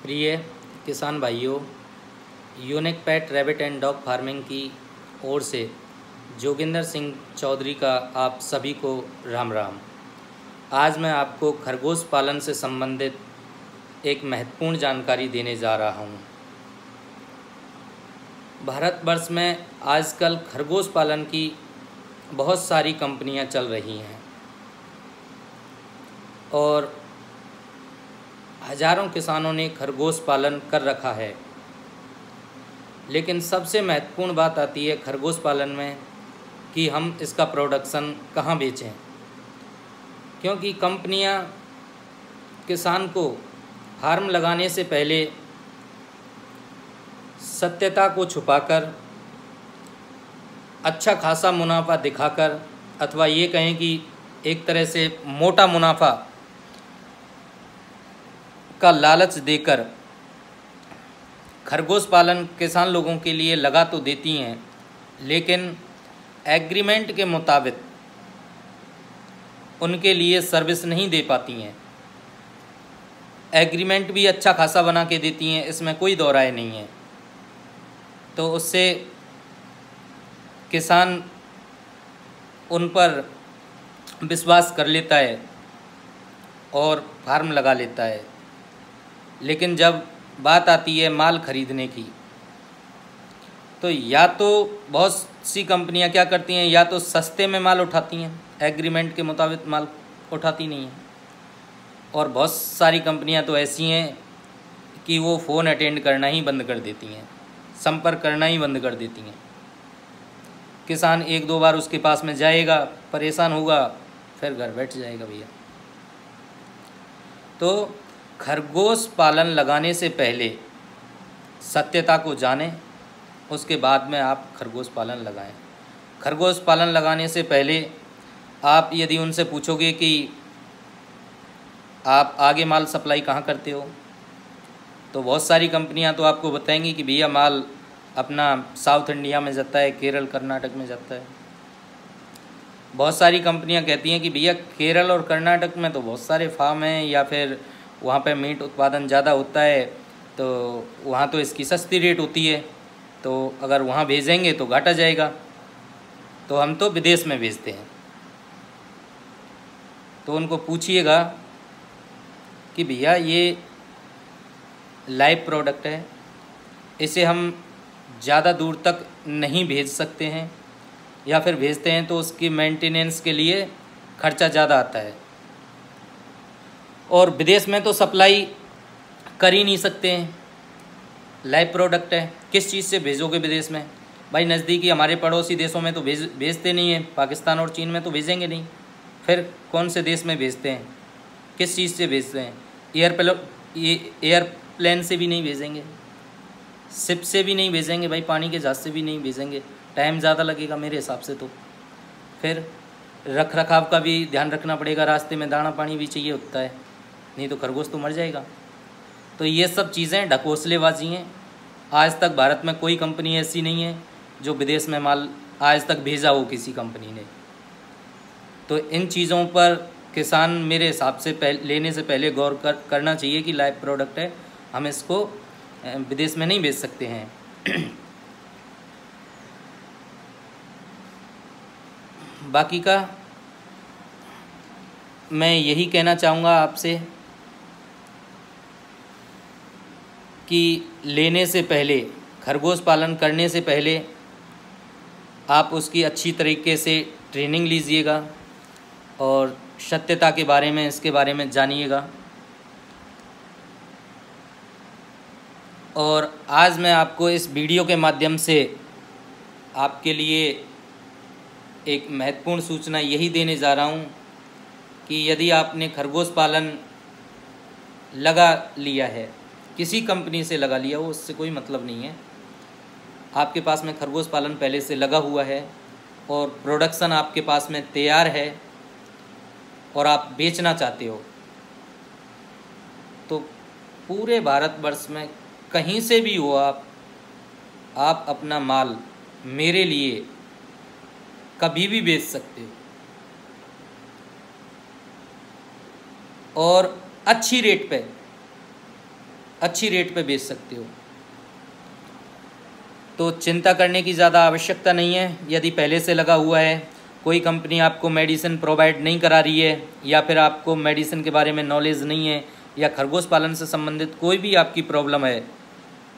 प्रिय किसान भाइयों, unique pet rabbit and dog farming की ओर से जोगिंदर सिंह चौधरी का आप सभी को राम राम। आज मैं आपको खरगोश पालन से संबंधित एक महत्वपूर्ण जानकारी देने जा रहा हूँ। भारतवर्ष में आजकल खरगोश पालन की बहुत सारी कंपनियां चल रही हैं और हजारों किसानों ने खरगोश पालन कर रखा है। लेकिन सबसे महत्वपूर्ण बात आती है खरगोश पालन में कि हम इसका प्रोडक्शन कहाँ बेचें, क्योंकि कंपनियां किसान को फार्म लगाने से पहले सत्यता को छुपाकर अच्छा खासा मुनाफा दिखाकर, अथवा ये कहें कि एक तरह से मोटा मुनाफा का लालच देकर खरगोश पालन किसान लोगों के लिए लगा तो देती हैं, लेकिन एग्रीमेंट के मुताबिक उनके लिए सर्विस नहीं दे पाती हैं। एग्रीमेंट भी अच्छा खासा बना के देती हैं, इसमें कोई दो राय नहीं है। तो उससे किसान उन पर विश्वास कर लेता है और फार्म लगा लेता है। लेकिन जब बात आती है माल खरीदने की, तो या तो बहुत सी कंपनियां क्या करती हैं, या तो सस्ते में माल उठाती हैं, एग्रीमेंट के मुताबिक माल उठाती नहीं हैं, और बहुत सारी कंपनियां तो ऐसी हैं कि वो फ़ोन अटेंड करना ही बंद कर देती हैं, संपर्क करना ही बंद कर देती हैं। किसान एक दो बार उसके पास में जाएगा, परेशान होगा, फिर घर बैठ जाएगा भैया। तो खरगोश पालन लगाने से पहले सत्यता को जानें, उसके बाद में आप खरगोश पालन लगाएं। खरगोश पालन लगाने से पहले आप यदि उनसे पूछोगे कि आप आगे माल सप्लाई कहाँ करते हो, तो बहुत सारी कंपनियां तो आपको बताएंगी कि भैया माल अपना साउथ इंडिया में जाता है, केरल कर्नाटक में जाता है। बहुत सारी कंपनियां कहती हैं कि भैया केरल और कर्नाटक में तो बहुत सारे फार्म हैं, या फिर वहाँ पे मीट उत्पादन ज़्यादा होता है, तो वहाँ तो इसकी सस्ती रेट होती है, तो अगर वहाँ भेजेंगे तो घाटा जाएगा, तो हम तो विदेश में भेजते हैं। तो उनको पूछिएगा कि भैया ये लाइव प्रोडक्ट है, इसे हम ज़्यादा दूर तक नहीं भेज सकते हैं, या फिर भेजते हैं तो उसकी मेंटेनेंस के लिए खर्चा ज़्यादा आता है, और विदेश में तो सप्लाई कर ही नहीं सकते हैं। लाइव प्रोडक्ट है, किस चीज़ से भेजोगे विदेश में? भाई नज़दीकी हमारे पड़ोसी देशों में तो भेजते नहीं हैं, पाकिस्तान और चीन में तो भेजेंगे नहीं, फिर कौन से देश में भेजते हैं? किस चीज़ से भेजते हैं? एयरप्लेन से भी नहीं भेजेंगे, शिप से भी नहीं भेजेंगे, भाई पानी के जहाज़ से भी नहीं भेजेंगे, टाइम ज़्यादा लगेगा मेरे हिसाब से। तो फिर रख रखाव का भी ध्यान रखना पड़ेगा, रास्ते में दाना पानी भी चाहिए होता है, नहीं तो खरगोश तो मर जाएगा। तो ये सब चीज़ें ढकोसलेबाजी हैं। आज तक भारत में कोई कंपनी ऐसी नहीं है जो विदेश में माल आज तक भेजा हो किसी कंपनी ने। तो इन चीज़ों पर किसान मेरे हिसाब से लेने से पहले गौर करना चाहिए कि लाइव प्रोडक्ट है, हम इसको विदेश में नहीं भेज सकते हैं। बाकी का मैं यही कहना चाहूँगा आपसे कि लेने से पहले, खरगोश पालन करने से पहले आप उसकी अच्छी तरीके से ट्रेनिंग लीजिएगा और सत्यता के बारे में, इसके बारे में जानिएगा। और आज मैं आपको इस वीडियो के माध्यम से आपके लिए एक महत्वपूर्ण सूचना यही देने जा रहा हूँ कि यदि आपने खरगोश पालन लगा लिया है, किसी कंपनी से लगा लिया हो, उससे कोई मतलब नहीं है। आपके पास में खरगोश पालन पहले से लगा हुआ है और प्रोडक्शन आपके पास में तैयार है और आप बेचना चाहते हो, तो पूरे भारतवर्ष में कहीं से भी हो आप अपना माल मेरे लिए कभी भी बेच सकते हो। और अच्छी रेट पे, अच्छी रेट पे बेच सकते हो। तो चिंता करने की ज़्यादा आवश्यकता नहीं है। यदि पहले से लगा हुआ है, कोई कंपनी आपको मेडिसिन प्रोवाइड नहीं करा रही है, या फिर आपको मेडिसिन के बारे में नॉलेज नहीं है, या खरगोश पालन से संबंधित कोई भी आपकी प्रॉब्लम है,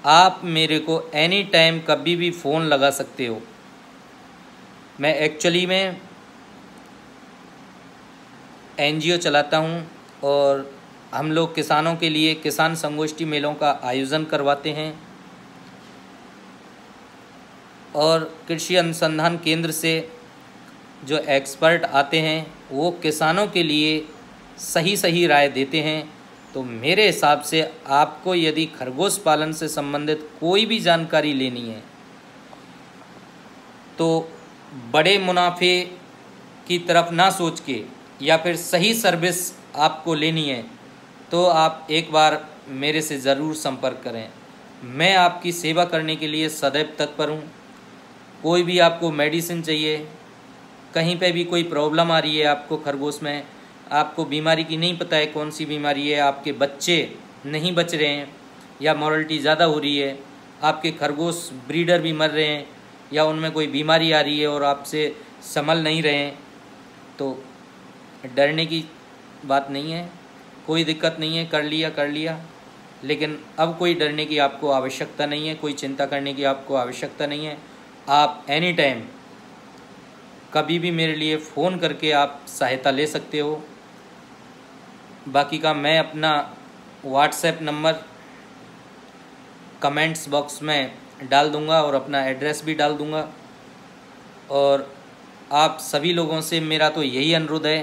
आप मेरे को एनी टाइम कभी भी फ़ोन लगा सकते हो। मैं एक्चुअली में एनजीओ चलाता हूँ और हम लोग किसानों के लिए किसान संगोष्ठी मेलों का आयोजन करवाते हैं, और कृषि अनुसंधान केंद्र से जो एक्सपर्ट आते हैं वो किसानों के लिए सही राय देते हैं। तो मेरे हिसाब से आपको यदि खरगोश पालन से संबंधित कोई भी जानकारी लेनी है, तो बड़े मुनाफे की तरफ ना सोच के, या फिर सही सर्विस आपको लेनी है, तो आप एक बार मेरे से ज़रूर संपर्क करें। मैं आपकी सेवा करने के लिए सदैव तत्पर हूँ। कोई भी आपको मेडिसिन चाहिए, कहीं पे भी कोई प्रॉब्लम आ रही है आपको खरगोश में, आपको बीमारी की नहीं पता है कौन सी बीमारी है, आपके बच्चे नहीं बच रहे हैं या मॉर्टलिटी ज़्यादा हो रही है, आपके खरगोश ब्रीडर भी मर रहे हैं, या उनमें कोई बीमारी आ रही है और आपसे संभल नहीं रहे हैं, तो डरने की बात नहीं है, कोई दिक्कत नहीं है। कर लिया, लेकिन अब कोई डरने की आपको आवश्यकता नहीं है, कोई चिंता करने की आपको आवश्यकता नहीं है। आप एनी टाइम कभी भी मेरे लिए फ़ोन करके आप सहायता ले सकते हो। बाकी का मैं अपना व्हाट्सएप नंबर कमेंट्स बॉक्स में डाल दूंगा और अपना एड्रेस भी डाल दूंगा। और आप सभी लोगों से मेरा तो यही अनुरोध है